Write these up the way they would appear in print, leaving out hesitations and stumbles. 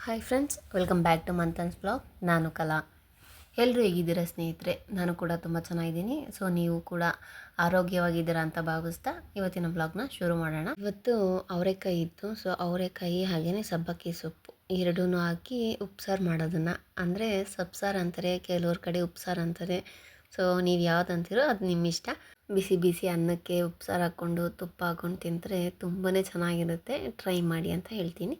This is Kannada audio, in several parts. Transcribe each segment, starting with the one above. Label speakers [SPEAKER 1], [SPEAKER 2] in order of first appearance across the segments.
[SPEAKER 1] Hi friends, welcome back to Manthan's blog. ನಾನು ಕಲಾ. ಎಲ್ಲರೂ ಹೇಗಿದ್ದೀರಾ ಸ್ನೇಹಿತರೆ? ನಾನು ಕೂಡ ತುಂಬ ಚೆನ್ನಾಗಿದ್ದೀನಿ. ಸೊ ನೀವು ಕೂಡ ಆರೋಗ್ಯವಾಗಿದ್ದೀರಾ ಅಂತ ಭಾವಿಸ್ತಾ ಇವತ್ತಿನ ಬ್ಲಾಗ್ನ ಶುರು ಮಾಡೋಣ. ಇವತ್ತು ಅವರೆಕಾಯಿ ಇತ್ತು. ಸೊ ಅವರೆಕಾಯಿ ಹಾಗೆಯೇ ಸಬ್ಬಕ್ಕಿ ಸೊಪ್ಪು ಎರಡೂ ಹಾಕಿ ಉಪ್ಸಾರು ಮಾಡೋದನ್ನು, ಅಂದರೆ ಸಬ್ಸಾರು ಅಂತಾರೆ, ಕೆಲವ್ರ ಕಡೆ ಉಪ್ಸಾರು ಅಂತಾರೆ. ಸೊ ನೀವು ಯಾವ್ದು ಅಂತೀರೋ ಅದು ನಿಮ್ಮ ಇಷ್ಟ. ಬಿಸಿ ಬಿಸಿ ಅನ್ನಕ್ಕೆ ಉಪ್ಸಾರು ಹಾಕ್ಕೊಂಡು ತುಪ್ಪ ಹಾಕ್ಕೊಂಡು ತಿಂದರೆ ತುಂಬಾ ಚೆನ್ನಾಗಿರುತ್ತೆ. ಟ್ರೈ ಮಾಡಿ ಅಂತ ಹೇಳ್ತೀನಿ.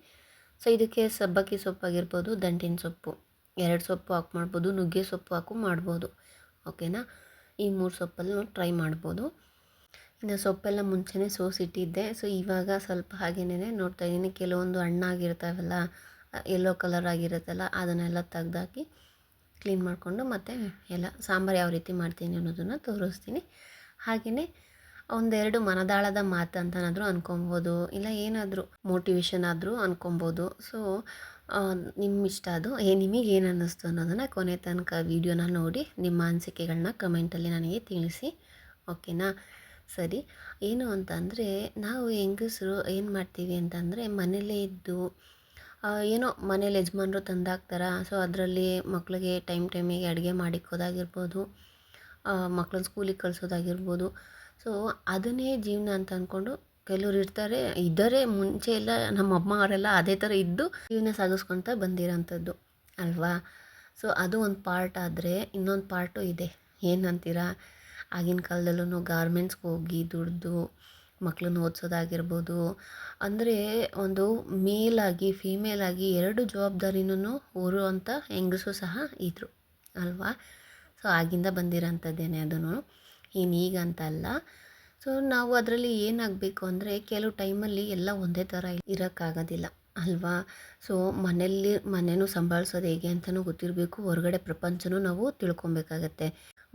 [SPEAKER 1] ಸೊ ಇದಕ್ಕೆ ಸಬ್ಬಕ್ಕಿ ಸೊಪ್ಪಾಗಿರ್ಬೋದು, ದಂಟಿನ ಸೊಪ್ಪು, 2 ಸೊಪ್ಪು ಹಾಕಿ ಮಾಡ್ಬೋದು, ನುಗ್ಗೆ ಸೊಪ್ಪು ಹಾಕು ಮಾಡ್ಬೋದು. ಓಕೆನಾ? ಈ 3 ಸೊಪ್ಪಲ್ಲೂ ಟ್ರೈ ಮಾಡ್ಬೋದು. ಇನ್ನು ಸೊಪ್ಪೆಲ್ಲ ಮುಂಚೆನೇ ಸೋಸಿಟ್ಟಿದ್ದೆ. ಸೊ ಇವಾಗ ಸ್ವಲ್ಪ ಹಾಗೇನೇ ನೋಡ್ತಾ ಇದ್ದೀನಿ, ಕೆಲವೊಂದು ಹಣ್ಣಾಗಿರ್ತಾವಲ್ಲ, ಯೆಲ್ಲೋ ಕಲರ್ ಆಗಿರುತ್ತಲ್ಲ, ಅದನ್ನೆಲ್ಲ ತೆಗ್ದಾಕಿ ಕ್ಲೀನ್ ಮಾಡಿಕೊಂಡು ಮತ್ತೆ ಎಲ್ಲ ಸಾಂಬಾರು ಯಾವ ರೀತಿ ಮಾಡ್ತೀನಿ ಅನ್ನೋದನ್ನು ತೋರಿಸ್ತೀನಿ. ಹಾಗೆಯೇ ಒಂದೆರಡು ಮನದಾಳದ ಮಾತು ಅಂತನಾದರೂ ಅಂದ್ಕೊಬೋದು, ಇಲ್ಲ ಏನಾದರೂ ಮೋಟಿವೇಶನ್ ಆದರೂ ಅಂದ್ಕೊಬೋದು. ಸೊ ನಿಮ್ಮ ಇಷ್ಟ ಅದು. ನಿಮಗೇನು ಅನ್ನಿಸ್ತು ಅನ್ನೋದನ್ನು ಕೊನೆ ತನಕ ವೀಡಿಯೋನ ನೋಡಿ ನಿಮ್ಮ ಅನಿಸಿಕೆಗಳನ್ನ ಕಮೆಂಟಲ್ಲಿ ನನಗೆ ತಿಳಿಸಿ. ಓಕೆನಾ? ಸರಿ. ಏನು ಅಂತಂದರೆ, ನಾವು ಹೆಂಗಸರು ಏನು ಮಾಡ್ತೀವಿ ಅಂತಂದರೆ, ಮನೇಲೇ ಇದ್ದು ಏನೋ ಮನೇಲಿ ಯಜಮಾನ್ರು ತಂದಾಕ್ತಾರ. ಸೊ ಅದರಲ್ಲಿ ಮಕ್ಕಳಿಗೆ ಟೈಮಿಗೆ ಅಡುಗೆ ಮಾಡಿಕ್ಕೋದಾಗಿರ್ಬೋದು, ಮಕ್ಕಳನ್ನ ಸ್ಕೂಲಿಗೆ ಕಳಿಸೋದಾಗಿರ್ಬೋದು. ಸೊ ಅದನ್ನೇ ಜೀವನ ಅಂತ ಅಂದ್ಕೊಂಡು ಕೆಲವ್ರು ಇದ್ದಾರೆ. ಮುಂಚೆ ಎಲ್ಲ ನಮ್ಮ ಅಮ್ಮ ಅವರೆಲ್ಲ ಅದೇ ಥರ ಇದ್ದು ಜೀವನ ಸಾಗಿಸ್ಕೊತ ಬಂದಿರೋಂಥದ್ದು ಅಲ್ವಾ? ಸೊ ಅದು ಒಂದು ಪಾರ್ಟ್ ಆದರೆ, ಇನ್ನೊಂದು ಪಾರ್ಟು ಇದೆ. ಏನಂತೀರಾ? ಆಗಿನ ಕಾಲದಲ್ಲೂ ಗಾರ್ಮೆಂಟ್ಸ್ಗೆ ಹೋಗಿ ದುಡ್ದು ಮಕ್ಕಳನ್ನ ಓದಿಸೋದಾಗಿರ್ಬೋದು, ಅಂದರೆ ಒಂದು ಮೇಲಾಗಿ ಫೀಮೇಲಾಗಿ 2 ಜವಾಬ್ದಾರಿನೂ ಹೊರುವಂಥ ಹೆಂಗಸು ಸಹ ಇದ್ದರು ಅಲ್ವಾ? ಸೊ ಆಗಿಂದ ಬಂದಿರೋಂಥದ್ದೇನೆ ಅದೂ, ಈಗ ಅಂತ ಅಲ್ಲ. ಸೊ ನಾವು ಅದರಲ್ಲಿ ಏನಾಗಬೇಕು ಅಂದರೆ, ಕೆಲವು ಟೈಮಲ್ಲಿ ಎಲ್ಲ ಒಂದೇ ಥರ ಇರೋಕ್ಕಾಗೋದಿಲ್ಲ ಅಲ್ವಾ? ಸೊ ಮನೇನೂ ಸಂಭಾಳಿಸೋದು ಹೇಗೆ ಅಂತಲೂ ಗೊತ್ತಿರಬೇಕು, ಹೊರಗಡೆ ಪ್ರಪಂಚನೂ ನಾವು ತಿಳ್ಕೊಬೇಕಾಗತ್ತೆ.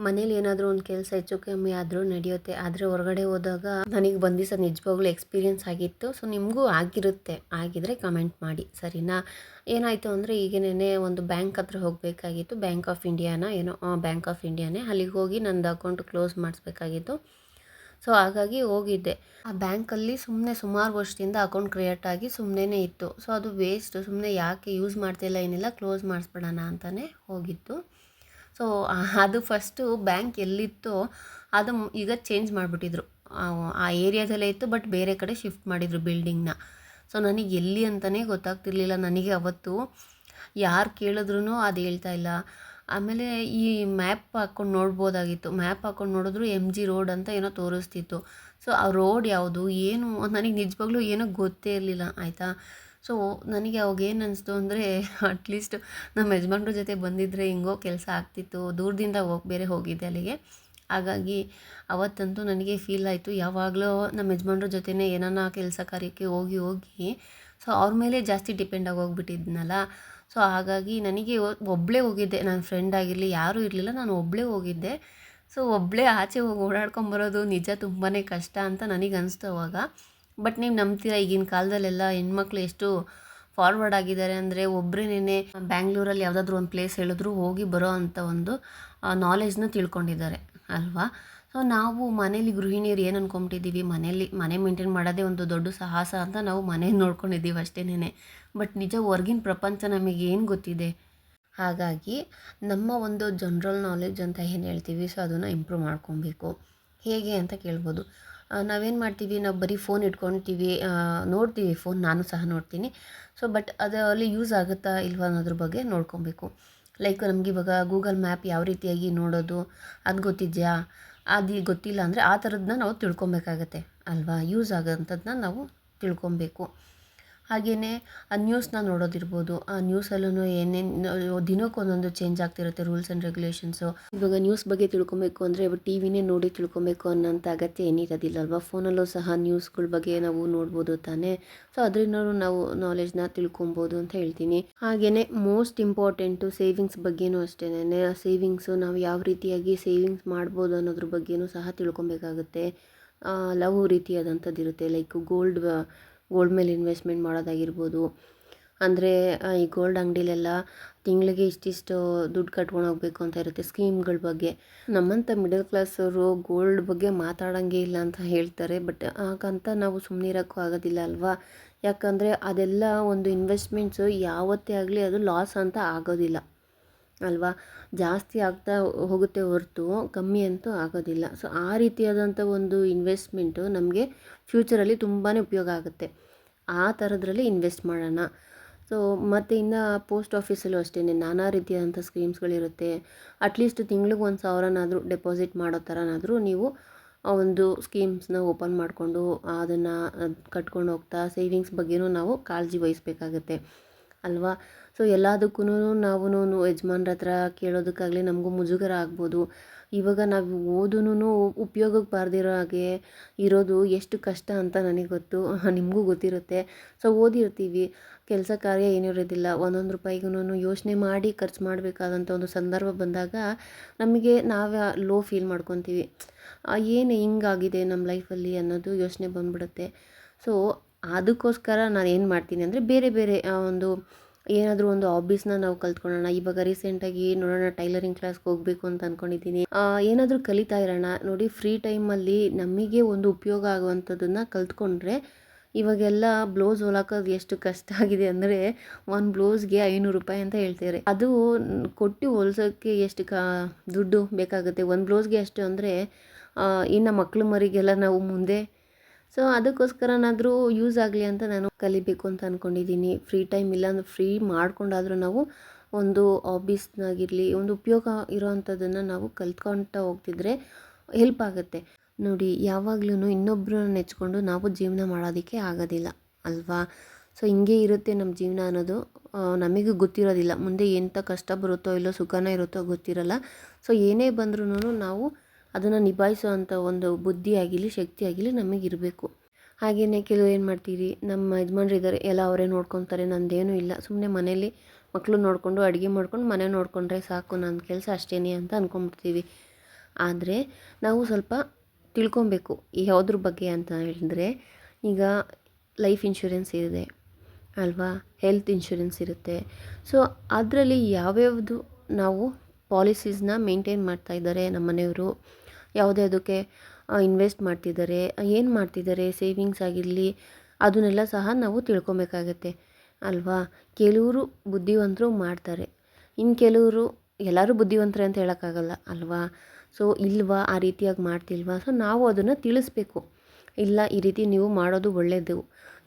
[SPEAKER 1] ಮನೇಲಿ ಏನಾದರೂ ಒಂದು ಕೆಲಸ ಹೆಚ್ಚು ಕಮ್ಮಿ ಆದರೂ ನಡೆಯುತ್ತೆ, ಆದರೆ ಹೊರಗಡೆ ಹೋದಾಗ ನನಗೆ ಒಂದು ದಿವಸ ನಿಜವಾಗ್ಲೂ ಎಕ್ಸ್ಪೀರಿಯೆನ್ಸ್ ಆಗಿತ್ತು. ಸೊ ನಿಮಗೂ ಆಗಿರುತ್ತೆ, ಆಗಿದ್ರೆ ಕಮೆಂಟ್ ಮಾಡಿ, ಸರಿನಾ? ಏನಾಯಿತು ಅಂದರೆ, ಈಗೇನೆ ಒಂದು ಬ್ಯಾಂಕ್ ಹತ್ರ ಹೋಗಬೇಕಾಗಿತ್ತು. ಬ್ಯಾಂಕ್ ಆಫ್ ಇಂಡಿಯಾನೇ. ಅಲ್ಲಿಗೆ ಹೋಗಿ ನಂದು ಅಕೌಂಟ್ ಕ್ಲೋಸ್ ಮಾಡಿಸ್ಬೇಕಾಗಿತ್ತು. ಸೊ ಹಾಗಾಗಿ ಹೋಗಿದ್ದೆ. ಆ ಬ್ಯಾಂಕಲ್ಲಿ ಸುಮಾರು ವರ್ಷದಿಂದ ಅಕೌಂಟ್ ಕ್ರಿಯೇಟ್ ಆಗಿ ಸುಮ್ಮನೆ ಇತ್ತು. ಸೊ ಅದು ವೇಸ್ಟ್, ಸುಮ್ಮನೆ ಯಾಕೆ ಯೂಸ್ ಮಾಡ್ತಿಲ್ಲ, ಏನಿಲ್ಲ, ಕ್ಲೋಸ್ ಮಾಡಿಸ್ಬಿಡೋಣ ಅಂತಲೇ ಹೋಗಿತ್ತು. ಸೊ ಅದು ಫಸ್ಟು ಬ್ಯಾಂಕ್ ಎಲ್ಲಿತ್ತೋ ಅದು ಈಗ ಚೇಂಜ್ ಮಾಡಿಬಿಟ್ಟಿದ್ರು. ಆ ಏರಿಯಾದಲ್ಲೇ ಇತ್ತು, ಬಟ್ ಬೇರೆ ಕಡೆ ಶಿಫ್ಟ್ ಮಾಡಿದರು ಬಿಲ್ಡಿಂಗ್ನ. ಸೊ ನನಗೆ ಎಲ್ಲಿ ಅಂತಲೇ ಗೊತ್ತಾಗ್ತಿರ್ಲಿಲ್ಲ. ನನಗೆ ಅವತ್ತು ಯಾರು ಕೇಳಿದ್ರೂ ಅದು ಹೇಳ್ತಾ ಇಲ್ಲ. ಆಮೇಲೆ ಈ ಮ್ಯಾಪ್ ಹಾಕ್ಕೊಂಡು ನೋಡ್ಬೋದಾಗಿತ್ತು. ಮ್ಯಾಪ್ ಹಾಕ್ಕೊಂಡು ನೋಡಿದ್ರು MG ರೋಡ್ ಅಂತ ಏನೋ ತೋರಿಸ್ತಿತ್ತು. ಸೊ ಆ ರೋಡ್ ಯಾವುದು ಏನು ನನಗೆ ನಿಜವಾಗ್ಲೂ ಏನೋ ಗೊತ್ತೇ ಇರಲಿಲ್ಲ, ಆಯಿತಾ? ಸೊ ನನಗೆ ಅವಾಗ ಏನು ಅನಿಸ್ತು ಅಂದರೆ, ಅಟ್ಲೀಸ್ಟ್ ನಮ್ಮ ಯಜಮಾನ್ರ ಜೊತೆ ಬಂದಿದ್ದರೆ ಹಿಂಗೋ ಕೆಲಸ ಆಗ್ತಿತ್ತು. ದೂರದಿಂದ ಬೇರೆ ಹೋಗಿದ್ದೆ ಅಲ್ಲಿಗೆ. ಹಾಗಾಗಿ ಅವತ್ತಂತೂ ನನಗೆ ಫೀಲ್ ಆಯಿತು, ಯಾವಾಗಲೂ ನಮ್ಮ ಯಜಮಾನ್ರ ಜೊತೆನೇ ಏನಾನ ಕೆಲಸ ಕಾರ್ಯಕ್ಕೆ ಹೋಗಿ ಸೊ ಅವ್ರ ಮೇಲೆ ಜಾಸ್ತಿ ಡಿಪೆಂಡ್ ಆಗೋಗ್ಬಿಟ್ಟಿದ್ನಲ್ಲ. ಸೊ ಹಾಗಾಗಿ ನನಗೆ ಒಬ್ಬಳೇ ಹೋಗಿದ್ದೆ, ನನ್ನ ಫ್ರೆಂಡ್ ಆಗಿರಲಿ ಯಾರೂ ಇರಲಿಲ್ಲ, ನಾನು ಒಬ್ಬಳೇ ಹೋಗಿದ್ದೆ. ಸೊ ಒಬ್ಬಳೇ ಆಚೆ ಹೋಗಿ ಓಡಾಡ್ಕೊಂಬರೋದು ನಿಜ ತುಂಬಾ ಕಷ್ಟ ಅಂತ ನನಗೆ ಅನಿಸ್ತು ಅವಾಗ. ಬಟ್ ನೀವು ನಂಬ್ತೀರಾ, ಈಗಿನ ಕಾಲದಲ್ಲೆಲ್ಲ ಹೆಣ್ಮಕ್ಳು ಎಷ್ಟು ಫಾರ್ವರ್ಡ್ ಆಗಿದ್ದಾರೆ ಅಂದರೆ, ಒಬ್ಬರೇನೆ ಬ್ಯಾಂಗ್ಳೂರಲ್ಲಿ ಯಾವುದಾದ್ರೂ ಒಂದು ಪ್ಲೇಸ್ ಹೇಳಿದ್ರು ಹೋಗಿ ಬರೋ ಅಂಥ ಒಂದು ನಾಲೆಜ್ನ ತಿಳ್ಕೊಂಡಿದ್ದಾರೆ ಅಲ್ವಾ? ಸೊ ನಾವು ಮನೇಲಿ ಗೃಹಿಣಿಯರು ಏನು ಅಂದ್ಕೊಂಬಿಟ್ಟಿದ್ದೀವಿ, ಮನೆ ಮೇಂಟೈನ್ ಮಾಡೋದೇ ಒಂದು ದೊಡ್ಡ ಸಾಹಸ ಅಂತ ನಾವು ಮನೆ ನೋಡ್ಕೊಂಡಿದ್ದೀವಿ ಅಷ್ಟೇನೆ. ಬಟ್ ನಿಜ ಹೊರ್ಗಿನ ಪ್ರಪಂಚ ನಮಗೆ ಏನು ಗೊತ್ತಿದೆ? ಹಾಗಾಗಿ ನಮ್ಮ ಒಂದು ಜನರಲ್ ನಾಲೆಡ್ಜ್ ಅಂತ ಏನು ಹೇಳ್ತೀವಿ, ಸೊ ಅದನ್ನು ಇಂಪ್ರೂವ್ ಮಾಡ್ಕೊಬೇಕು. ಹೇಗೆ ಅಂತ ಕೇಳ್ಬೋದು. ನಾವೇನು ಮಾಡ್ತೀವಿ, ನಾವು ಬರೀ ಫೋನ್ ಇಟ್ಕೊಳ್ತೀವಿ, ನೋಡ್ತೀವಿ ಫೋನ್, ನಾನು ಸಹ ನೋಡ್ತೀನಿ. ಸೊ ಬಟ್ ಅದು ಅಲ್ಲಿ ಯೂಸ್ ಆಗುತ್ತಾ ಇಲ್ವಾ ಅನ್ನೋದ್ರ ಬಗ್ಗೆ ನೋಡ್ಕೊಬೇಕು. ಲೈಕ್ ನಮ್ಗೆ ಇವಾಗ ಗೂಗಲ್ ಮ್ಯಾಪ್ ಯಾವ ರೀತಿಯಾಗಿ ನೋಡೋದು ಅದು ಗೊತ್ತಿದೆಯಾ? ಅದು ಗೊತ್ತಿಲ್ಲ ಅಂದರೆ ಆ ಥರದನ್ನ ನಾವು ತಿಳ್ಕೊಬೇಕಾಗತ್ತೆ ಅಲ್ವಾ? ಯೂಸ್ ಆಗೋಂಥದ್ದನ್ನ ನಾವು ತಿಳ್ಕೊಬೇಕು. ಹಾಗೆಯೇ ಆ ನ್ಯೂಸ್ನ ನೋಡೋದಿರ್ಬೋದು. ಆ ನ್ಯೂಸಲ್ಲೂ ಏನೇನು ದಿನಕ್ಕೊಂದೊಂದು ಚೇಂಜ್ ಆಗ್ತಿರುತ್ತೆ ರೂಲ್ಸ್ ಆ್ಯಂಡ್ ರೆಗ್ಯುಲೇಷನ್ಸು. ಇವಾಗ ನ್ಯೂಸ್ ಬಗ್ಗೆ ತಿಳ್ಕೊಬೇಕು ಅಂದರೆ ಟಿವಿನೇ ನೋಡಿ ತಿಳ್ಕೊಬೇಕು ಅನ್ನೋಂಥ ಅಗತ್ಯ ಏನಿರೋದಿಲ್ಲ ಅಲ್ವಾ? ಫೋನಲ್ಲೂ ಸಹ ನ್ಯೂಸ್ಗಳ ಬಗ್ಗೆ ನಾವು ನೋಡ್ಬೋದು ತಾನೇ. ಸೊ ಅದರಿಂದಲೂ ನಾವು ನಾಲೆಜ್ನ ತಿಳ್ಕೊಬೋದು ಅಂತ ಹೇಳ್ತೀನಿ. ಹಾಗೆಯೇ ಮೋಸ್ಟ್ ಇಂಪಾರ್ಟೆಂಟು ಸೇವಿಂಗ್ಸ್ ಬಗ್ಗೆಯೂ ಅಷ್ಟೇನೆ. ಸೇವಿಂಗ್ಸು ನಾವು ಯಾವ ರೀತಿಯಾಗಿ ಸೇವಿಂಗ್ಸ್ ಮಾಡ್ಬೋದು ಅನ್ನೋದ್ರ ಬಗ್ಗೆಯೂ ಸಹ ತಿಳ್ಕೊಬೇಕಾಗುತ್ತೆ. ಹಲವು ರೀತಿಯಾದಂಥದ್ದು ಇರುತ್ತೆ. ಲೈಕ್ ಗೋಲ್ಡ್ ಮೇಲೆ ಇನ್ವೆಸ್ಟ್ಮೆಂಟ್ ಮಾಡೋದಾಗಿರ್ಬೋದು, ಅಂದರೆ ಈ ಗೋಲ್ಡ್ ಅಂಗಡಿಲೆಲ್ಲ ತಿಂಗಳಿಗೆ ಇಷ್ಟಿಷ್ಟು ದುಡ್ಡು ಕಟ್ಕೊಂಡು ಹೋಗ್ಬೇಕು ಅಂತ ಇರುತ್ತೆ ಸ್ಕೀಮ್ಗಳ ಬಗ್ಗೆ. ನಮ್ಮಂಥ ಮಿಡಲ್ ಕ್ಲಾಸವರು ಗೋಲ್ಡ್ ಬಗ್ಗೆ ಮಾತಾಡೋಂಗೆ ಇಲ್ಲ ಅಂತ ಹೇಳ್ತಾರೆ. ಬಟ್ ಹಾಗಂತ ನಾವು ಸುಮ್ಮನಿರೋಕ್ಕೂ ಆಗೋದಿಲ್ಲ ಅಲ್ವಾ. ಯಾಕಂದರೆ ಅದೆಲ್ಲ ಒಂದು ಇನ್ವೆಸ್ಟ್ಮೆಂಟ್ಸು ಯಾವತ್ತೇ ಆಗಲಿ ಅದು ಲಾಸ್ ಅಂತ ಆಗೋದಿಲ್ಲ ಅಲ್ವಾ. ಜಾಸ್ತಿ ಆಗ್ತಾ ಹೋಗುತ್ತೆ ಹೊರತು ಕಮ್ಮಿ ಅಂತೂ ಆಗೋದಿಲ್ಲ. ಸೊ ಆ ರೀತಿಯಾದಂಥ ಒಂದು ಇನ್ವೆಸ್ಟ್ಮೆಂಟು ನಮಗೆ ಫ್ಯೂಚರಲ್ಲಿ ತುಂಬಾ ಉಪಯೋಗ ಆಗುತ್ತೆ. ಆ ಥರದ್ರಲ್ಲಿ ಇನ್ವೆಸ್ಟ್ ಮಾಡೋಣ. ಸೊ ಮತ್ತು ಇನ್ನು ಪೋಸ್ಟ್ ಆಫೀಸಲ್ಲೂ ಅಷ್ಟೇ ನಾನಾ ರೀತಿಯಾದಂಥ ಸ್ಕೀಮ್ಸ್ಗಳಿರುತ್ತೆ. ಅಟ್ಲೀಸ್ಟ್ ತಿಂಗ್ಳಿಗೆ 1,000ನಾದರೂ ಡೆಪಾಸಿಟ್ ಮಾಡೋ ಥರನಾದರೂ ನೀವು ಒಂದು ಸ್ಕೀಮ್ಸ್ನ ಓಪನ್ ಮಾಡಿಕೊಂಡು ಅದನ್ನು ಕಟ್ಕೊಂಡು ಹೋಗ್ತಾ ಸೇವಿಂಗ್ಸ್ ಬಗ್ಗೆನೂ ನಾವು ಕಾಳಜಿ ವಹಿಸ್ಬೇಕಾಗತ್ತೆ ಅಲ್ವಾ. ಸೊ ಎಲ್ಲದಕ್ಕೂ ನಾವು ಯಜಮಾನ್ರ ಹತ್ರ ಕೇಳೋದಕ್ಕಾಗಲಿ ನಮಗೂ ಮುಜುಗರ ಆಗ್ಬೋದು. ಇವಾಗ ನಾವು ಓದೂನು ಉಪಯೋಗಕ್ಕೆ ಬಾರ್ದಿರೋ ಹಾಗೆ ಇರೋದು ಎಷ್ಟು ಕಷ್ಟ ಅಂತ ನನಗೆ ಗೊತ್ತು, ನಿಮಗೂ ಗೊತ್ತಿರುತ್ತೆ. ಸೊ ಓದಿರ್ತೀವಿ, ಕೆಲಸ ಕಾರ್ಯ ಏನೂ ಇರೋದಿಲ್ಲ. ಒಂದೊಂದು ರೂಪಾಯಿಗೂ ಯೋಚನೆ ಮಾಡಿ ಖರ್ಚು ಮಾಡಬೇಕಾದಂಥ ಒಂದು ಸಂದರ್ಭ ಬಂದಾಗ ನಮಗೆ ನಾವೇ ಲೋ ಫೀಲ್ ಮಾಡ್ಕೊತೀವಿ. ಏನು ಹಿಂಗಾಗಿದೆ ನಮ್ಮ ಲೈಫಲ್ಲಿ ಅನ್ನೋದು ಯೋಚನೆ ಬಂದ್ಬಿಡುತ್ತೆ. ಸೊ ಅದಕ್ಕೋಸ್ಕರ ನಾನು ಏನು ಮಾಡ್ತೀನಿ ಅಂದರೆ ಬೇರೆ ಬೇರೆ ಒಂದು ಏನಾದರೂ ಒಂದು ಹಾಬೀಸ್ನ ನಾವು ಕಲ್ತ್ಕೊಳ್ಳೋಣ. ಇವಾಗ ರೀಸೆಂಟಾಗಿ ನೋಡೋಣ ಟೈಲರಿಂಗ್ ಕ್ಲಾಸ್ಗೆ ಹೋಗಬೇಕು ಅಂತ ಅಂದ್ಕೊಂಡಿದ್ದೀನಿ. ಏನಾದರೂ ಕಲಿತಾ ಇರೋಣ. ನೋಡಿ ಫ್ರೀ ಟೈಮಲ್ಲಿ ನಮಗೆ ಒಂದು ಉಪಯೋಗ ಆಗುವಂಥದ್ದನ್ನು ಕಲ್ತ್ಕೊಂಡ್ರೆ, ಇವಾಗೆಲ್ಲ ಬ್ಲೌಸ್ ಹೊಲಾಕೋದು ಎಷ್ಟು ಕಷ್ಟ ಆಗಿದೆ ಅಂದರೆ ಒಂದು ಬ್ಲೌಸ್ಗೆ 500 ರೂಪಾಯಿ ಅಂತ ಹೇಳ್ತಾರೆ. ಅದು ಕೊಟ್ಟು ಹೊಲ್ಸೋಕ್ಕೆ ಎಷ್ಟು ದುಡ್ಡು ಬೇಕಾಗುತ್ತೆ ಒಂದು ಬ್ಲೌಸ್ಗೆ ಅಷ್ಟು ಅಂದರೆ ಇನ್ನು ಮಕ್ಳು ಮರಿಗೆಲ್ಲ ನಾವು ಮುಂದೆ. ಸೊ ಅದಕ್ಕೋಸ್ಕರನಾದರೂ ಯೂಸ್ ಆಗಲಿ ಅಂತ ನಾನು ಕಲಿಬೇಕು ಅಂತ ಅಂದ್ಕೊಂಡಿದ್ದೀನಿ. ಫ್ರೀ ಟೈಮ್ ಇಲ್ಲಾಂದ್ರೆ ಫ್ರೀ ಮಾಡ್ಕೊಂಡಾದರೂ ನಾವು ಒಂದು ಹಾಬೀಸ್ನಾಗಿರಲಿ ಒಂದು ಉಪಯೋಗ ಇರೋವಂಥದ್ದನ್ನು ನಾವು ಕಲ್ತ್ಕೊಳ್ತಾ ಹೋಗ್ತಿದ್ರೆ ಹೆಲ್ಪ್ ಆಗುತ್ತೆ. ನೋಡಿ ಯಾವಾಗ್ಲೂ ಇನ್ನೊಬ್ಬರನ್ನ ನೆಚ್ಕೊಂಡು ನಾವು ಜೀವನ ಮಾಡೋದಕ್ಕೆ ಆಗೋದಿಲ್ಲ ಅಲ್ವಾ. ಸೊ ಹಿಂಗೆ ಇರುತ್ತೆ ನಮ್ಮ ಜೀವನ ಅನ್ನೋದು. ನಮಗೂ ಗೊತ್ತಿರೋದಿಲ್ಲ ಮುಂದೆ ಎಂಥ ಕಷ್ಟ ಬರುತ್ತೋ ಇಲ್ಲೋ ಸುಖನೇ ಇರುತ್ತೋ ಗೊತ್ತಿರಲ್ಲ. ಸೊ ಏನೇ ಬಂದ್ರೂ ನಾವು ಅದನ್ನು ನಿಭಾಯಿಸೋ ಅಂಥ ಒಂದು ಬುದ್ಧಿ ಆಗಿರಲಿ ಶಕ್ತಿ ಆಗಿರಲಿ ನಮಗಿರಬೇಕು. ಹಾಗೆಯೇ ಕೆಲವು ಏನು ಮಾಡ್ತೀರಿ, ನಮ್ಮ ಯಜಮಾನ್ರು ಇದ್ದಾರೆ ಎಲ್ಲ ಅವರೇ ನೋಡ್ಕೊತಾರೆ, ನಂದೇನೂ ಇಲ್ಲ, ಸುಮ್ಮನೆ ಮನೇಲಿ ಮಕ್ಕಳು ನೋಡಿಕೊಂಡು ಅಡುಗೆ ಮಾಡ್ಕೊಂಡು ಮನೆ ನೋಡಿಕೊಂಡ್ರೆ ಸಾಕು, ನನ್ನ ಕೆಲಸ ಅಷ್ಟೇ ಅಂತ ಅಂದ್ಕೊಂಬಿಡ್ತೀವಿ. ಆದರೆ ನಾವು ಸ್ವಲ್ಪ ತಿಳ್ಕೊಬೇಕು ಯಾವುದ್ರ ಬಗ್ಗೆ ಅಂತ ಹೇಳಿದ್ರೆ, ಈಗ ಲೈಫ್ ಇನ್ಶೂರೆನ್ಸ್ ಇದೆ ಅಲ್ವಾ, ಹೆಲ್ತ್ ಇನ್ಶೂರೆನ್ಸ್ ಇರುತ್ತೆ. ಸೊ ಅದರಲ್ಲಿ ಯಾವ್ಯಾವುದು ನಾವು ಪಾಲಿಸೀಸ್ನ ಮೇಂಟೈನ್ ಮಾಡ್ತಾಯಿದ್ದಾರೆ ನಮ್ಮ ಮನೆಯವರು, ಯಾವುದಕ್ಕೆ ಇನ್ವೆಸ್ಟ್ ಮಾಡ್ತಿದ್ದಾರೆ, ಏನು ಮಾಡ್ತಿದ್ದಾರೆ, ಸೇವಿಂಗ್ಸ್ ಆಗಿರಲಿ ಅದನ್ನೆಲ್ಲ ಸಹ ನಾವು ತಿಳ್ಕೊಬೇಕಾಗತ್ತೆ ಅಲ್ವಾ. ಕೆಲವರು ಬುದ್ಧಿವಂತರು ಮಾಡ್ತಾರೆ, ಇನ್ನು ಕೆಲವರು ಎಲ್ಲರೂ ಬುದ್ಧಿವಂತರೇ ಅಂತ ಹೇಳೋಕ್ಕಾಗಲ್ಲ ಅಲ್ವಾ. ಸೊ ಇಲ್ವಾ ಆ ರೀತಿಯಾಗಿ ಮಾಡ್ತಿಲ್ವಾ, ಸೊ ನಾವು ಅದನ್ನು ತಿಳಿಸ್ಬೇಕು. ಇಲ್ಲ ಈ ರೀತಿ ನೀವು ಮಾಡೋದು ಒಳ್ಳೆಯದು,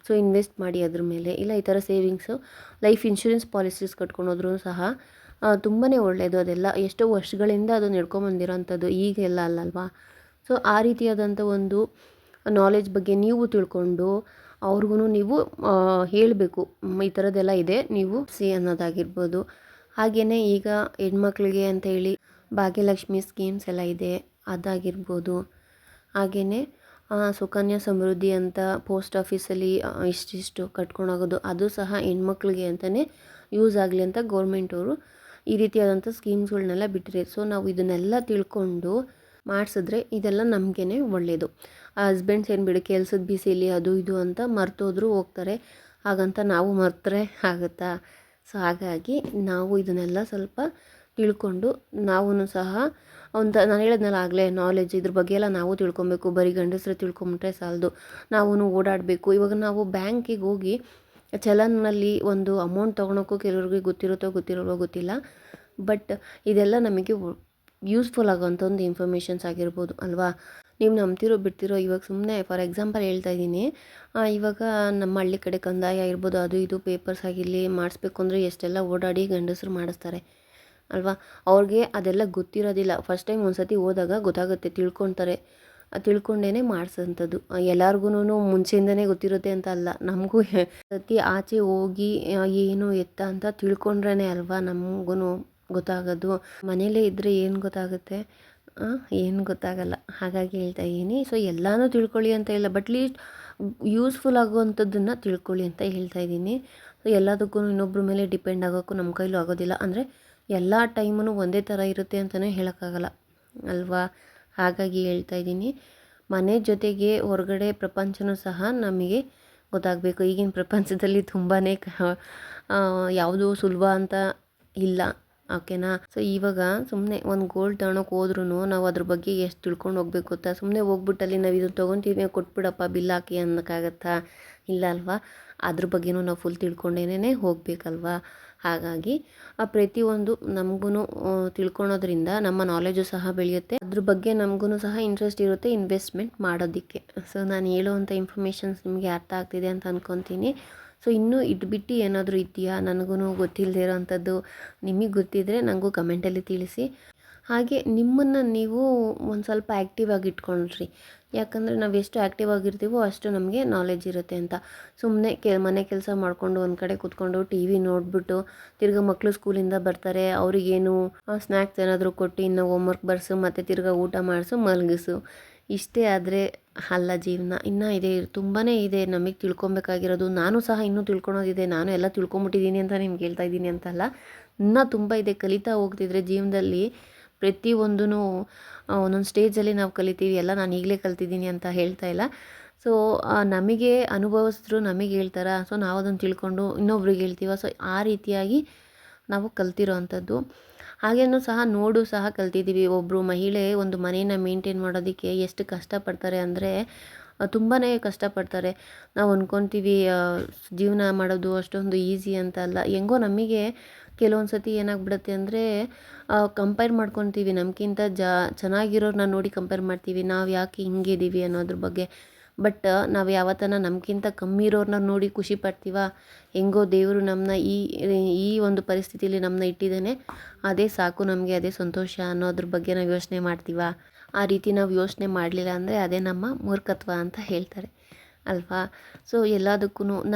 [SPEAKER 1] ಸೊ ಇನ್ವೆಸ್ಟ್ ಮಾಡಿ ಅದ್ರ ಮೇಲೆ, ಇಲ್ಲ ಈ ಥರ ಸೇವಿಂಗ್ಸು ಲೈಫ್ ಇನ್ಶೂರೆನ್ಸ್ ಪಾಲಿಸೀಸ್ ಕಟ್ಕೊಂಡೋದ್ರೂ ಸಹ ತುಂಬಾ ಒಳ್ಳೆಯದು. ಅದೆಲ್ಲ ಎಷ್ಟೋ ವರ್ಷಗಳಿಂದ ಅದು ನಡ್ಕೊಂಬಂದಿರೋಂಥದ್ದು, ಈಗೆಲ್ಲ ಅಲ್ಲಲ್ವಾ. ಸೊ ಆ ರೀತಿಯಾದಂಥ ಒಂದು ನಾಲೆಜ್ ಬಗ್ಗೆ ನೀವು ತಿಳ್ಕೊಂಡು ಅವ್ರಿಗೂ ನೀವು ಹೇಳಬೇಕು, ಈ ಥರದ್ದೆಲ್ಲ ಇದೆ ನೀವು ಅನ್ನೋದಾಗಿರ್ಬೋದು. ಹಾಗೆಯೇ ಈಗ ಹೆಣ್ಮಕ್ಳಿಗೆ ಅಂತ ಹೇಳಿ ಭಾಗ್ಯಲಕ್ಷ್ಮಿ ಸ್ಕೀಮ್ಸ್ ಎಲ್ಲ ಇದೆ, ಅದಾಗಿರ್ಬೋದು. ಹಾಗೆಯೇ ಸುಕನ್ಯಾ ಸಮೃದ್ಧಿ ಅಂತ ಪೋಸ್ಟ್ ಆಫೀಸಲ್ಲಿ ಇಷ್ಟಿಷ್ಟು ಕಟ್ಕೊಂಡೋಗೋದು, ಅದು ಸಹ ಹೆಣ್ಮಕ್ಳಿಗೆ ಅಂತಲೇ ಯೂಸ್ ಆಗಲಿ ಅಂತ ಗೌರ್ಮೆಂಟವರು ಈ ರೀತಿಯಾದಂಥ ಸ್ಕೀಮ್ಸ್ಗಳನ್ನೆಲ್ಲ ಬಿಟ್ಟಿದೆ. ಸೊ ನಾವು ಇದನ್ನೆಲ್ಲ ತಿಳ್ಕೊಂಡು ಮಾಡಿಸಿದ್ರೆ ಇದೆಲ್ಲ ನಮಗೇ ಒಳ್ಳೆಯದು. ಹಸ್ಬೆಂಡ್ಸ್ ಏನು ಬಿಡು ಕೆಲ್ಸದ ಬಿಸಿಲಿ ಅದು ಇದು ಅಂತ ಮರ್ತೋದ್ರೂ ಹೋಗ್ತಾರೆ, ಹಾಗಂತ ನಾವು ಮರ್ತರೆ ಆಗುತ್ತಾ. ಸೊ ಹಾಗಾಗಿ ನಾವು ಇದನ್ನೆಲ್ಲ ಸ್ವಲ್ಪ ತಿಳ್ಕೊಂಡು ನಾವು ಸಹ ಒಂದು ನಾನು ಹೇಳಿದ್ನಲ್ಲ ಆಗಲೇ ನಾಲೆಜ್ ಇದ್ರ ಬಗ್ಗೆ ಎಲ್ಲ ನಾವು ತಿಳ್ಕೊಬೇಕು. ಬರೀ ಗಂಡಸರು ತಿಳ್ಕೊಂಬಿಟ್ರೆ ಸಾಲದು, ನಾವು ಓಡಾಡಬೇಕು. ಇವಾಗ ನಾವು ಬ್ಯಾಂಕಿಗೆ ಹೋಗಿ ಚಲನ್ನಲ್ಲಿ ಒಂದು ಅಮೌಂಟ್ ತೊಗೊಳಕ್ಕೂ ಕೆಲವ್ರಿಗೆ ಗೊತ್ತಿರುತ್ತೋ ಗೊತ್ತಿರೋಲ್ವೋ ಗೊತ್ತಿಲ್ಲ. ಬಟ್ ಇದೆಲ್ಲ ನಮಗೆ ಯೂಸ್ಫುಲ್ ಆಗೋವಂಥ ಒಂದು ಇನ್ಫಾರ್ಮೇಷನ್ಸ್ ಆಗಿರ್ಬೋದು ಅಲ್ವಾ. ನೀವು ನಂಬ್ತಿರೋ ಬಿಡ್ತಿರೋ, ಇವಾಗ ಸುಮ್ಮನೆ ಫಾರ್ ಎಕ್ಸಾಂಪಲ್ ಹೇಳ್ತಾ ಇದ್ದೀನಿ, ಇವಾಗ ನಮ್ಮ ಹಳ್ಳಿ ಕಡೆ ಕಂದಾಯ ಇರ್ಬೋದು, ಅದು ಇದು ಪೇಪರ್ಸ್ ಆಗಿರಲಿ ಮಾಡಿಸ್ಬೇಕು ಅಂದರೆ ಎಷ್ಟೆಲ್ಲ ಓಡಾಡಿ ಗಂಡಸರು ಮಾಡಿಸ್ತಾರೆ ಅಲ್ವಾ. ಅವ್ರಿಗೆ ಅದೆಲ್ಲ ಗೊತ್ತಿರೋದಿಲ್ಲ. ಫಸ್ಟ್ ಟೈಮ್ ಒಂದು ಸತಿ ಹೋದಾಗ ಗೊತ್ತಾಗುತ್ತೆ, ತಿಳ್ಕೊತಾರೆ, ತಿಳ್ಕೊಂಡೇ ಮಾಡಿಸೋಂಥದ್ದು. ಎಲ್ಲರಿಗೂ ಮುಂಚೆಯಿಂದನೇ ಗೊತ್ತಿರುತ್ತೆ ಅಂತ ಅಲ್ಲ, ನಮಗೂ ಸತಿ ಆಚೆ ಹೋಗಿ ಏನು ಎತ್ತ ಅಂತ ತಿಳ್ಕೊಂಡ್ರೇ ಅಲ್ವಾ ನಮಗೂ ಗೊತ್ತಾಗೋದು. ಮನೇಲೇ ಇದ್ದರೆ ಏನು ಗೊತ್ತಾಗುತ್ತೆ, ಏನು ಗೊತ್ತಾಗಲ್ಲ. ಹಾಗಾಗಿ ಹೇಳ್ತಾ ಇದ್ದೀನಿ. ಸೊ ಎಲ್ಲನೂ ತಿಳ್ಕೊಳ್ಳಿ ಅಂತ ಇಲ್ಲ, ಬಟ್ ಲೀಸ್ಟ್ ಯೂಸ್ಫುಲ್ ಆಗುವಂಥದ್ದನ್ನು ತಿಳ್ಕೊಳ್ಳಿ ಅಂತ ಹೇಳ್ತಾ ಇದ್ದೀನಿ. ಸೊ ಎಲ್ಲದಕ್ಕೂ ಇನ್ನೊಬ್ಬರ ಮೇಲೆ ಡಿಪೆಂಡ್ ಆಗೋಕ್ಕೂ ನಮ್ಮ ಕೈಲೂ ಆಗೋದಿಲ್ಲ. ಅಂದರೆ ಎಲ್ಲ ಟೈಮೂ ಒಂದೇ ಥರ ಇರುತ್ತೆ ಅಂತಲೇ ಹೇಳೋಕ್ಕಾಗಲ್ಲ ಅಲ್ವಾ. ಹಾಗಾಗಿ ಹೇಳ್ತಾ ಇದ್ದೀನಿ, ಮನೆ ಜೊತೆಗೆ ಹೊರಗಡೆ ಪ್ರಪಂಚನೂ ಸಹ ನಮಗೆ ಗೊತ್ತಾಗಬೇಕು. ಈಗಿನ ಪ್ರಪಂಚದಲ್ಲಿ ತುಂಬಾ ಯಾವುದು ಸುಲಭ ಅಂತ ಇಲ್ಲ. ಓಕೆನಾ. ಸೊ ಇವಾಗ ಸುಮ್ಮನೆ ಒಂದು ಗೋಲ್ಡ್ ತಗೊಳಕ್ಕೆ ಹೋದ್ರೂ ನಾವು ಅದ್ರ ಬಗ್ಗೆ ಎಷ್ಟು ತಿಳ್ಕೊಂಡು ಹೋಗ್ಬೇಕು ಗೊತ್ತಾ. ಸುಮ್ಮನೆ ಹೋಗ್ಬಿಟ್ಟಲ್ಲಿ ನಾವು ಇದು ತೊಗೊತೀವಿ ಕೊಟ್ಬಿಡಪ್ಪ ಬಿಲ್ ಹಾಕಿ ಅನ್ನೋಕ್ಕಾಗತ್ತಾ, ಇಲ್ಲ ಅಲ್ವಾ. ಅದ್ರ ಬಗ್ಗೆನೂ ನಾವು ಫುಲ್ ತಿಳ್ಕೊಂಡೇನೆ ಹೋಗ್ಬೇಕಲ್ವಾ. ಹಾಗಾಗಿ ಪ್ರತಿಯೊಂದು ನಮಗೂ ತಿಳ್ಕೊಳೋದ್ರಿಂದ ನಮ್ಮ ನಾಲೆಜು ಸಹ ಬೆಳೆಯುತ್ತೆ, ಅದ್ರ ಬಗ್ಗೆ ನಮಗೂ ಸಹ ಇಂಟ್ರೆಸ್ಟ್ ಇರುತ್ತೆ ಇನ್ವೆಸ್ಟ್ಮೆಂಟ್ ಮಾಡೋದಕ್ಕೆ. ಸೊ ನಾನು ಹೇಳೋವಂಥ ಇನ್ಫಾರ್ಮೇಷನ್ಸ್ ನಿಮಗೆ ಅರ್ಥ ಆಗ್ತಿದೆ ಅಂತ ಅಂದ್ಕೊತೀನಿ. ಸೊ ಇನ್ನೂ ಇದು ಬಿಟ್ಟು ಏನಾದರೂ ಇದೆಯಾ ನನಗೂ ಗೊತ್ತಿಲ್ಲದೆ ಇರೋವಂಥದ್ದು, ನಿಮಗೆ ಗೊತ್ತಿದ್ದರೆ ನನಗೂ ಕಮೆಂಟಲ್ಲಿ ತಿಳಿಸಿ. ಹಾಗೆ ನಿಮ್ಮನ್ನು ನೀವು ಒಂದು ಸ್ವಲ್ಪ ಆ್ಯಕ್ಟಿವ್ ಆಗಿ ಇಟ್ಕೊಳ್ರಿ. ಯಾಕಂದರೆ ನಾವು ಎಷ್ಟು ಆ್ಯಕ್ಟಿವ್ ಆಗಿರ್ತೀವೋ ಅಷ್ಟು ನಮಗೆ ನಾಲೆಜ್ ಇರುತ್ತೆ ಅಂತ. ಸುಮ್ಮನೆ ಮನೆ ಕೆಲಸ ಮಾಡಿಕೊಂಡು ಒಂದು ಕಡೆ ಕೂತ್ಕೊಂಡು ಟಿ ವಿ ನೋಡಿಬಿಟ್ಟು ತಿರ್ಗಾ ಮಕ್ಕಳು ಸ್ಕೂಲಿಂದ ಬರ್ತಾರೆ, ಅವ್ರಿಗೇನು ಸ್ನ್ಯಾಕ್ಸ್ ಏನಾದರೂ ಕೊಟ್ಟು ಇನ್ನು ಹೋಮ್ವರ್ಕ್ ಬರ್ಸು ಮತ್ತು ತಿರ್ಗಾ ಊಟ ಮಾಡಿಸು ಮಲಗಿಸು, ಇಷ್ಟೇ ಆದರೆ ಅಲ್ಲ ಜೀವನ. ಇನ್ನೂ ಇದೆ, ತುಂಬಾ ಇದೆ ನಮಗೆ ತಿಳ್ಕೊಬೇಕಾಗಿರೋದು. ನಾನು ಸಹ ಇನ್ನೂ ತಿಳ್ಕೊಳೋದಿದೆ. ನಾನು ಎಲ್ಲ ತಿಳ್ಕೊಂಬಿಟ್ಟಿದ್ದೀನಿ ಅಂತ ನಿಮ್ಗೆ ಹೇಳ್ತಾ ಇದ್ದೀನಿ ಅಂತಲ್ಲ, ಇನ್ನೂ ತುಂಬ ಇದೆ. ಕಲಿತಾ ಹೋಗ್ತಿದ್ರೆ ಜೀವನದಲ್ಲಿ ಪ್ರತಿಯೊಂದೂ ಒಂದೊಂದು ಸ್ಟೇಜಲ್ಲಿ ನಾವು ಕಲಿತೀವಿ. ಎಲ್ಲ ನಾನು ಈಗಲೇ ಕಲ್ತಿದ್ದೀನಿ ಅಂತ ಹೇಳ್ತಾ ಇಲ್ಲ. ಸೊ ನಮಗೆ ಅನುಭವಿಸಿದ್ರು ನಮಗೆ ಹೇಳ್ತಾರೆ, ಸೊ ನಾವು ಅದನ್ನು ತಿಳ್ಕೊಂಡು ಇನ್ನೊಬ್ರಿಗೆ ಹೇಳ್ತೀವ. ಸೊ ಆ ರೀತಿಯಾಗಿ ನಾವು ಕಲ್ತಿರೋ ಅಂಥದ್ದು. ಹಾಗೇನೂ ಸಹ ಸಹ ಕಲ್ತಿದ್ದೀವಿ. ಒಬ್ಬರು ಮಹಿಳೆ ಒಂದು ಮನೇನ ಮೇಂಟೈನ್ ಮಾಡೋದಕ್ಕೆ ಎಷ್ಟು ಕಷ್ಟಪಡ್ತಾರೆ ಅಂದರೆ ತುಂಬಾ ಕಷ್ಟಪಡ್ತಾರೆ. ನಾವು ಅಂದ್ಕೊತೀವಿ ಜೀವನ ಮಾಡೋದು ಅಷ್ಟೊಂದು ಈಸಿ ಅಂತ ಅಲ್ಲ. ಹೆಂಗೋ ನಮಗೆ ಕೆಲವೊಂದು ಸತಿ ಏನಾಗ್ಬಿಡುತ್ತೆ ಅಂದರೆ ಕಂಪೇರ್ ಮಾಡ್ಕೊತೀವಿ, ನಮಗಿಂತ ಚೆನ್ನಾಗಿರೋರನ್ನ ನೋಡಿ ಕಂಪೇರ್ ಮಾಡ್ತೀವಿ, ನಾವು ಯಾಕೆ ಹಿಂಗಿದ್ದೀವಿ ಅನ್ನೋದ್ರ ಬಗ್ಗೆ. ಬಟ್ ನಾವು ಯಾವತ್ತನ ನಮಗಿಂತ ಕಮ್ಮಿ ಇರೋರನ್ನ ನೋಡಿ ಖುಷಿ ಪಡ್ತೀವ. ಹೆಂಗೋ ದೇವರು ನಮ್ಮನ್ನ ಈ ಒಂದು ಪರಿಸ್ಥಿತಿಯಲ್ಲಿ ನಮ್ಮನ್ನ ಇಟ್ಟಿದ್ದಾನೆ, ಅದೇ ಸಾಕು ನಮಗೆ, ಅದೇ ಸಂತೋಷ ಅನ್ನೋದ್ರ ಬಗ್ಗೆ ನಾವು ಯೋಚನೆ ಮಾಡ್ತೀವ. ಆ ರೀತಿ ನಾವು ಯೋಚನೆ ಮಾಡಲಿಲ್ಲ ಅಂದರೆ ಅದೇ ನಮ್ಮ ಮೂರ್ಖತ್ವ ಅಂತ ಹೇಳ್ತಾರೆ ಅಲ್ವಾ. ಸೊ ಎಲ್ಲದಕ್ಕೂ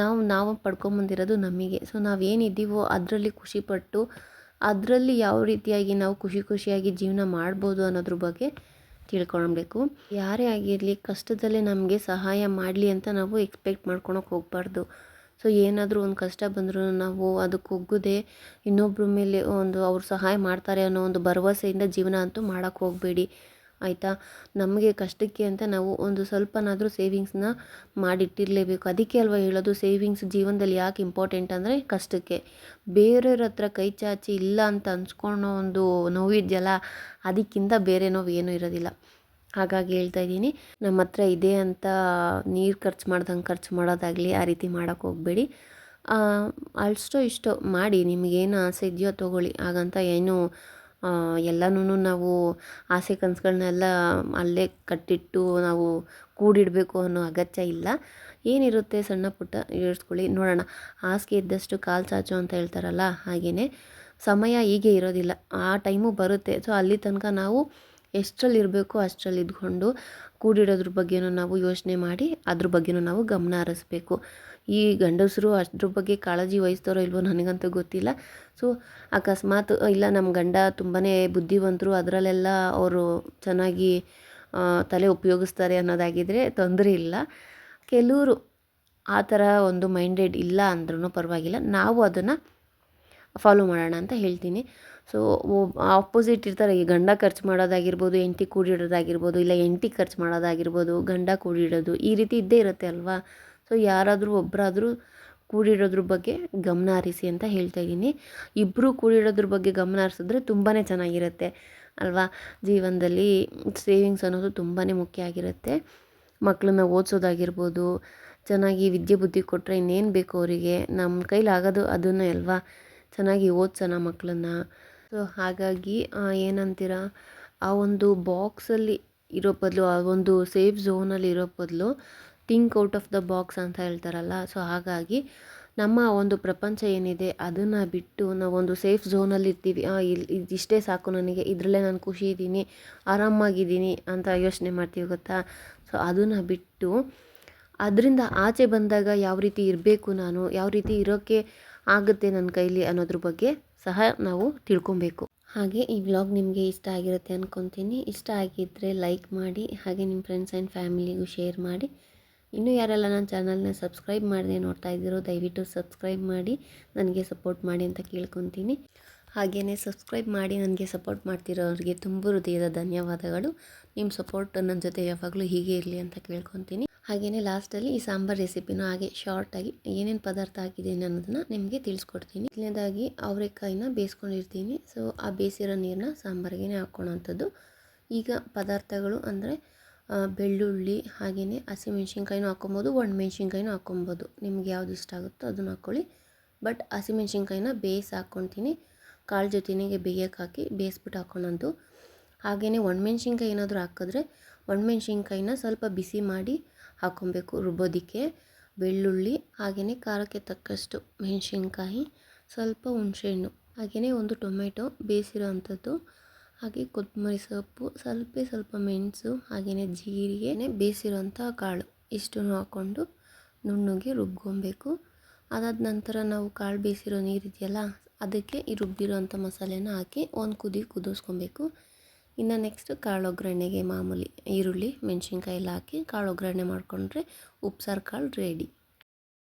[SPEAKER 1] ನಾವು ಪಡ್ಕೊಂಬಂದಿರೋದು ನಮಗೆ. ಸೊ ನಾವೇನಿದ್ದೀವೋ ಅದರಲ್ಲಿ ಖುಷಿಪಟ್ಟು ಅದರಲ್ಲಿ ಯಾವ ರೀತಿಯಾಗಿ ನಾವು ಖುಷಿಯಾಗಿ ಜೀವನ ಮಾಡ್ಬೋದು ಅನ್ನೋದ್ರ ಬಗ್ಗೆ ತಿಳ್ಕೊಳ್ಬೇಕು. ಯಾರೇ ಆಗಿರಲಿ ಕಷ್ಟದಲ್ಲೇ ನಮಗೆ ಸಹಾಯ ಮಾಡಲಿ ಅಂತ ನಾವು ಎಕ್ಸ್ಪೆಕ್ಟ್ ಮಾಡ್ಕೊಳಕ್ಕೆ ಹೋಗಬಾರ್ದು. ಸೊ ಏನಾದರೂ ಒಂದು ಕಷ್ಟ ಬಂದರೂ ನಾವು ಅದಕ್ಕೆ ಒಗ್ಗದೆ ಇನ್ನೊಬ್ಬರ ಮೇಲೆ ಅವ್ರು ಸಹಾಯ ಮಾಡ್ತಾರೆ ಅನ್ನೋ ಒಂದು ಭರವಸೆಯಿಂದ ಜೀವನ ಅಂತೂ ಮಾಡೋಕ್ಕೆ ಹೋಗಬೇಡಿ, ಆಯಿತಾ. ನಮಗೆ ಕಷ್ಟಕ್ಕೆ ಅಂತ ನಾವು ಒಂದು ಸ್ವಲ್ಪನಾದರೂ ಸೇವಿಂಗ್ಸ್ನ ಮಾಡಿಟ್ಟಿರಲೇಬೇಕು. ಅದಕ್ಕೆ ಅಲ್ವಾ ಹೇಳೋದು, ಸೇವಿಂಗ್ಸ್ ಜೀವನದಲ್ಲಿ ಯಾಕೆ ಇಂಪಾರ್ಟೆಂಟ್ ಅಂದರೆ ಕಷ್ಟಕ್ಕೆ. ಬೇರೆಯವ್ರ ಹತ್ರ ಕೈ ಚಾಚಿ ಇಲ್ಲ ಅಂತ ಅನ್ಸ್ಕೊಳೋ ಒಂದು ನೋವಿದೆಯಲ್ಲ, ಅದಕ್ಕಿಂತ ಬೇರೆ ನೋವು ಏನೂ ಇರೋದಿಲ್ಲ. ಹಾಗಾಗಿ ಹೇಳ್ತಾ ಇದ್ದೀನಿ, ನಮ್ಮ ಹತ್ರ ಇದೆ ಅಂತ ನೀರು ಖರ್ಚು ಮಾಡ್ದಂಗೆ ಖರ್ಚು ಮಾಡೋದಾಗಲಿ ಆ ರೀತಿ ಮಾಡೋಕ್ಕೆ ಹೋಗಬೇಡಿ. ಅಷ್ಟೋ ಇಷ್ಟೋ ಮಾಡಿ, ನಿಮಗೇನು ಆಸೆ ಇದೆಯೋ ತೊಗೊಳ್ಳಿ. ಹಾಗಂತ ಏನು ಎಲ್ಲನೂ ನಾವು ಆಸೆ ಕನಸುಗಳನ್ನೆಲ್ಲ ಅಲ್ಲೇ ಕಟ್ಟಿಟ್ಟು ನಾವು ಕೂಡಿಡಬೇಕು ಅನ್ನೋ ಅಗತ್ಯ ಇಲ್ಲ. ಏನಿರುತ್ತೆ ಸಣ್ಣ ಪುಟ್ಟ ಏರ್ಸ್ಕೊಳ್ಳಿ, ನೋಡೋಣ. ಹಾಸಿಗೆ ಇದ್ದಷ್ಟು ಕಾಲು ಚಾಚು ಅಂತ ಹೇಳ್ತಾರಲ್ಲ, ಹಾಗೆಯೇ ಸಮಯ ಹೀಗೆ ಇರೋದಿಲ್ಲ, ಆ ಟೈಮು ಬರುತ್ತೆ. ಸೊ ಅಲ್ಲಿ ತನಕ ನಾವು ಎಷ್ಟರಲ್ಲಿ ಇರಬೇಕು ಅಷ್ಟರಲ್ಲಿ ಇದ್ಕೊಂಡು ಕೂಡಿಡೋದ್ರ ಬಗ್ಗೆನೂ ನಾವು ಯೋಚನೆ ಮಾಡಿ ಅದ್ರ ಬಗ್ಗೆನೂ ನಾವು ಗಮನ ಹರಿಸ್ಬೇಕು. ಈ ಗಂಡಸರು ಅದ್ರ ಬಗ್ಗೆ ಕಾಳಜಿ ವಹಿಸ್ತಾರೋ ಇಲ್ವೋ ನನಗಂತೂ ಗೊತ್ತಿಲ್ಲ. ಸೊ ಅಕಸ್ಮಾತ್ ಇಲ್ಲ ನಮ್ಮ ಗಂಡ ತುಂಬಾ ಬುದ್ಧಿವಂತರು, ಅದರಲ್ಲೆಲ್ಲ ಅವರು ಚೆನ್ನಾಗಿ ತಲೆ ಉಪಯೋಗಿಸ್ತಾರೆ ಅನ್ನೋದಾಗಿದ್ದರೆ ತೊಂದರೆ ಇಲ್ಲ. ಕೆಲವರು ಆ ಥರ ಒಂದು ಮೈಂಡೆಡ್ ಇಲ್ಲ ಅಂದ್ರೂ ಪರವಾಗಿಲ್ಲ, ನಾವು ಅದನ್ನು ಫಾಲೋ ಮಾಡೋಣ ಅಂತ ಹೇಳ್ತೀನಿ. ಸೊ ಆಪೋಸಿಟ್ ಇರ್ತಾರೆ, ಈ ಗಂಡ ಖರ್ಚು ಮಾಡೋದಾಗಿರ್ಬೋದು, ಹೆಂಡತಿ ಕೂಡಿಡೋದಾಗಿರ್ಬೋದು, ಇಲ್ಲ ಹೆಂಡತಿ ಖರ್ಚು ಮಾಡೋದಾಗಿರ್ಬೋದು, ಗಂಡ ಕೂಡಿಡೋದು, ಈ ರೀತಿ ಇದ್ದೇ ಇರುತ್ತೆ ಅಲ್ವಾ. ಸೊ ಯಾರಾದರೂ ಒಬ್ಬರಾದರೂ ಕೂಡಿಡೋದ್ರ ಬಗ್ಗೆ ಗಮನ ಹರಿಸಿ ಅಂತ ಹೇಳ್ತಾ ಇದ್ದೀನಿ. ಇಬ್ಬರು ಕೂಡಿಡೋದ್ರ ಬಗ್ಗೆ ಗಮನ ಹರಿಸಿದ್ರೆ ತುಂಬಾ ಚೆನ್ನಾಗಿರುತ್ತೆ ಅಲ್ವಾ. ಜೀವನದಲ್ಲಿ ಸೇವಿಂಗ್ಸ್ ಅನ್ನೋದು ತುಂಬಾ ಮುಖ್ಯ ಆಗಿರುತ್ತೆ. ಮಕ್ಕಳನ್ನ ಓದಿಸೋದಾಗಿರ್ಬೋದು, ಚೆನ್ನಾಗಿ ವಿದ್ಯೆ ಬುದ್ಧಿ ಕೊಟ್ಟರೆ ಇನ್ನೇನು ಬೇಕು ಅವರಿಗೆ, ನಮ್ಮ ಕೈಲಿ ಆಗೋದು ಅದನ್ನೇ ಅಲ್ವಾ. ಚೆನ್ನಾಗಿ ಓದಿಸೋಣ ಮಕ್ಕಳನ್ನ. ಸೊ ಹಾಗಾಗಿ ಏನಂತೀರ, ಆ ಒಂದು ಬಾಕ್ಸಲ್ಲಿ ಇರೋ ಬದಲು, ಆ ಒಂದು ಸೇಫ್ ಝೋನಲ್ಲಿ ಇರೋ ಬದಲು think out of the box ಅಂತ ಹೇಳ್ತಾರಲ್ಲ. ಸೊ ಹಾಗಾಗಿ ನಮ್ಮ ಒಂದು ಪ್ರಪಂಚ ಏನಿದೆ ಅದನ್ನು ಬಿಟ್ಟು ನಾವೊಂದು ಸೇಫ್ ಝೋನಲ್ಲಿ ಇರ್ತೀವಿ. ಇದಿಷ್ಟೇ ಸಾಕು ನನಗೆ, ಇದರಲ್ಲೇ ನಾನು ಖುಷಿ ಇದ್ದೀನಿ, ಆರಾಮಾಗಿದ್ದೀನಿ ಅಂತ ಯೋಚನೆ ಮಾಡ್ತೀವಿ ಗೊತ್ತಾ. ಸೊ ಅದನ್ನು ಬಿಟ್ಟು ಅದರಿಂದ ಆಚೆ ಬಂದಾಗ ಯಾವ ರೀತಿ ಇರಬೇಕು, ನಾನು ಯಾವ ರೀತಿ ಇರೋಕ್ಕೆ ಆಗುತ್ತೆ ನನ್ನ ಕೈಲಿ ಅನ್ನೋದ್ರ ಬಗ್ಗೆ ಸಹ ನಾವು ತಿಳ್ಕೊಬೇಕು. ಹಾಗೆ ಈ ವ್ಲಾಗ್ ನಿಮಗೆ ಇಷ್ಟ ಆಗಿರುತ್ತೆ ಅಂದ್ಕೊತೀನಿ. ಇಷ್ಟ ಆಗಿದ್ದರೆ ಲೈಕ್ ಮಾಡಿ, ಹಾಗೆ ನಿಮ್ಮ ಫ್ರೆಂಡ್ಸ್ ಆ್ಯಂಡ್ ಫ್ಯಾಮಿಲಿಗೂ ಶೇರ್ ಮಾಡಿ. ಇನ್ನೂ ಯಾರೆಲ್ಲ ನನ್ನ ಚಾನಲ್ನ ಸಬ್ಸ್ಕ್ರೈಬ್ ಮಾಡದೆ ನೋಡ್ತಾ ಇದ್ದೀರೋ ದಯವಿಟ್ಟು ಸಬ್ಸ್ಕ್ರೈಬ್ ಮಾಡಿ ನನಗೆ ಸಪೋರ್ಟ್ ಮಾಡಿ ಅಂತ ಕೇಳ್ಕೊತೀನಿ. ಹಾಗೆಯೇ ಸಬ್ಸ್ಕ್ರೈಬ್ ಮಾಡಿ ನನಗೆ ಸಪೋರ್ಟ್ ಮಾಡ್ತಿರೋರಿಗೆ ತುಂಬ ಹೃದಯದ ಧನ್ಯವಾದಗಳು. ನಿಮ್ಮ ಸಪೋರ್ಟ್ ನನ್ನ ಜೊತೆ ಯಾವಾಗಲೂ ಹೀಗೆ ಇರಲಿ ಅಂತ ಕೇಳ್ಕೊತೀನಿ. ಹಾಗೆಯೇ ಲಾಸ್ಟಲ್ಲಿ ಈ ಸಾಂಬಾರು ರೆಸಿಪಿನೂ ಹಾಗೆ ಶಾರ್ಟಾಗಿ ಏನೇನು ಪದಾರ್ಥ ಹಾಕಿದ್ದೀನಿ ಅನ್ನೋದನ್ನು ನಿಮಗೆ ತಿಳಿಸ್ಕೊಡ್ತೀನಿ. ಮೊದಲನೇದಾಗಿ ಅವರೆಕಾಯಿನ ಬೇಯಿಸ್ಕೊಂಡಿರ್ತೀನಿ. ಸೊ ಆ ಬೇಯಿಸಿರೋ ನೀರನ್ನ ಸಾಂಬಾರಿಗೆ ಹಾಕ್ಕೊಳ್ಳೋವಂಥದ್ದು. ಈಗ ಪದಾರ್ಥಗಳು ಅಂದರೆ ಬೆಳ್ಳುಳ್ಳಿ ಹಾಗೆಯೇ ಹಸಿಮೆಣ್ಸಿನ್ಕಾಯಿನೂ ಹಾಕ್ಕೊಬೋದು, ಒಣಮೆಣ್ಸಿನ್ಕಾಯಿನೂ ಹಾಕ್ಕೊಬೋದು. ನಿಮ್ಗೆ ಯಾವ್ದು ಇಷ್ಟ ಆಗುತ್ತೋ ಅದನ್ನು ಹಾಕ್ಕೊಳ್ಳಿ. ಬಟ್ ಹಸಿಮೆಣ್ಸಿನ್ಕಾಯಿನ ಬೇಯಿಸಿ ಹಾಕ್ಕೊತೀನಿ. ಕಾಳು ಜೊತೆಗೆ ಬೇಯಕ್ಕೆ ಹಾಕಿ ಬೇಯಿಸ್ಬಿಟ್ಟು ಹಾಕ್ಕೊಳ್ಳೋದು. ಹಾಗೆಯೇ ಒಣಮೆಣ್ಸಿನ್ಕಾಯಿ ಏನಾದರೂ ಹಾಕಿದ್ರೆ ಒಣಮೆಣ್ಸಿನ್ಕಾಯಿನ ಸ್ವಲ್ಪ ಬಿಸಿ ಮಾಡಿ ಹಾಕ್ಕೊಬೇಕು ರುಬ್ಬೋದಕ್ಕೆ. ಬೆಳ್ಳುಳ್ಳಿ ಹಾಗೆಯೇ ಖಾರಕ್ಕೆ ತಕ್ಕಷ್ಟು ಮೆಣಸಿನ್ಕಾಯಿ, ಸ್ವಲ್ಪ ಹುಣಸೆಹಣ್ಣು, ಹಾಗೆಯೇ ಒಂದು ಟೊಮೆಟೊ ಬೇಯಿಸಿರೋ ಅಂಥದ್ದು, ಹಾಗೆ ಕೊತ್ತಂಬರಿ ಸೊಪ್ಪು, ಸ್ವಲ್ಪ ಮೆಣಸು, ಹಾಗೆಯೇ ಜೀರಿಗೆ, ಬೇಯಿಸಿರೋಂಥ ಕಾಳು ಇಷ್ಟನ್ನು ಹಾಕ್ಕೊಂಡು ನುಣ್ಣಗೆ ರುಬ್ಕೊಬೇಕು. ಅದಾದ ನಂತರ ನಾವು ಕಾಳು ಬೇಯಿಸಿರೋ ನೀರಿದೆಯಲ್ಲ ಅದಕ್ಕೆ ಈ ರುಬ್ಬಿರೋಂಥ ಮಸಾಲೆನ ಹಾಕಿ ಒಂದು ಕುದಿಸ್ಕೊಬೇಕು. ಇನ್ನು ನೆಕ್ಸ್ಟ್ ಕಾಳು ಒಗ್ಗರಣೆಗೆ ಮಾಮೂಲಿ ಈರುಳ್ಳಿ ಮೆಣಸಿನ್ಕಾಯಿ ಎಲ್ಲ ಹಾಕಿ ಕಾಳು ಒಗ್ಗರಣೆ ಮಾಡಿಕೊಂಡ್ರೆ ಉಪ್ಸಾರು ಕಾಳು ರೆಡಿ.